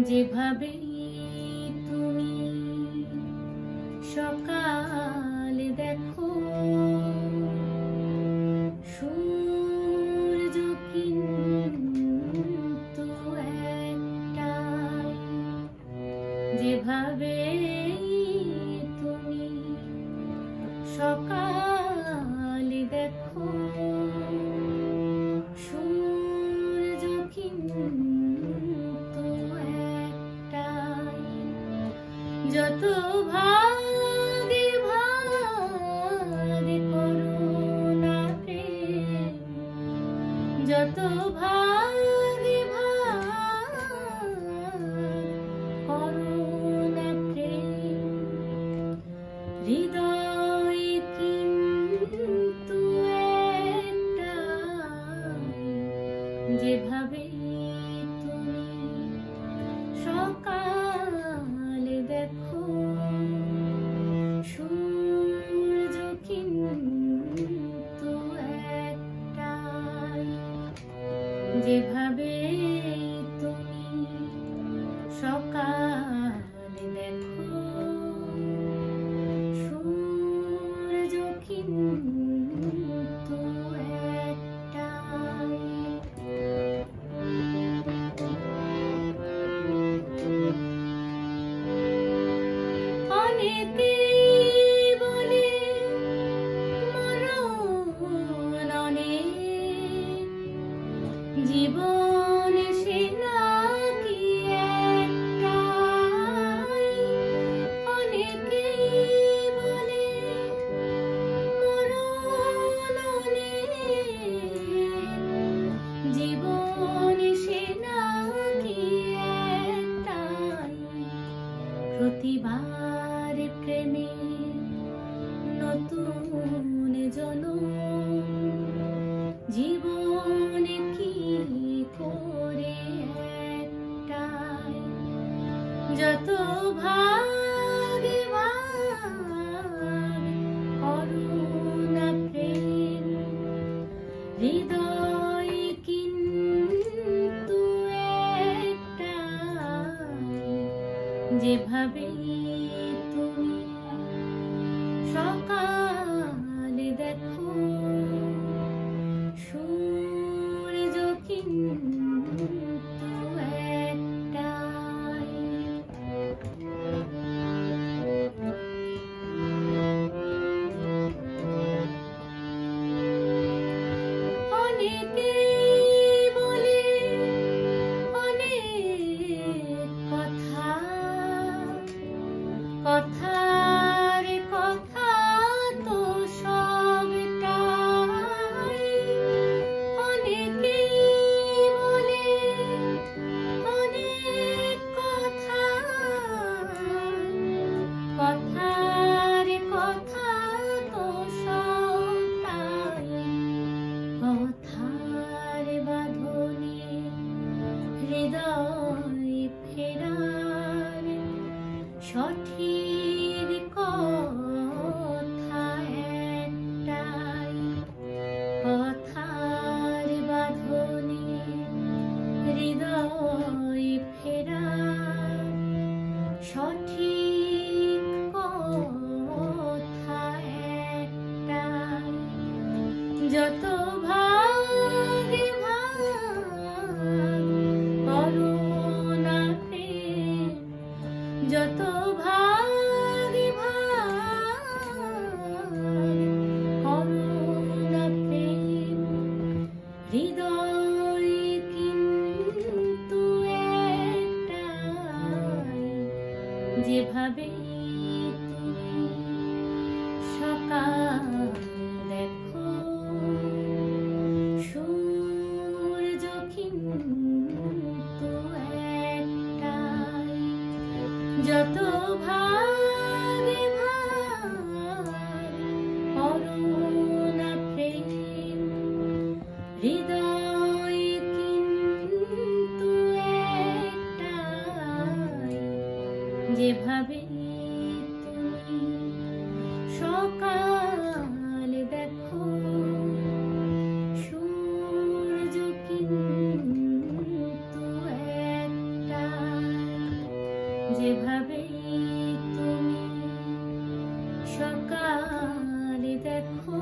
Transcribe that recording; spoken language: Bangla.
যেভাবে তুমি সকালে দেখো সূর্য কিন্তু একটাই, যেভাবে তুমি সকালে দেখো সূর্য কিন্তু একটাই। যত ভাগে ভাগে করো না প্রেম, যত ভাগে ভাগ করো না প্রেম, হৃদয় কিন্তু একটাই, যেভাবে তুমি সকালে দেখো সূর্য কিন্তু একটাই, যেভাবে তুমি সকালে দেখো সূর্য কিন্তু একটাই। অনেকে বলে মরণ অনেক, জীবন সে নাকি একটাই। অনেকে বলে মরণ অনেক, জীবন সে নাকি একটাই। প্রতিবার প্রেমে নতুন জনম, জীবন কি করে একটাই। যত ভাগে ভাগ করো না প্রেম, হৃদয় কিন্তু একটাই, যেভাবে তুমি সকালে দেখো সূর্য কিন্তু একটাই। অনেকে বলে অনেক কথা, কথার কথা তো সবটাই। অনেকে বলে অনেক কথা, কথার কথা তো সবটাই। কথার বাঁধনে হৃদয় ফেরার সঠিক কথা একটাই। কথার বাঁধনে হৃদয় ফেরার সঠিক কথা একটাই। যত ভাগে ভাগ করো না প্রেম, যত ভাগে ভাগ করো না প্রেম, হৃদয় কিন্তু একটাই, যেভাবে তুমি সকালে দেখো সূর্য কিন্তু একটাই। যত ভাগে ভাগ করো না প্রেম, হৃদয় কিন্তু একটাই, যেভাবে তুমি সকালে দেখো সূর্য কিন্তু একটাই। যেভাবে তুমি সকালে দেখো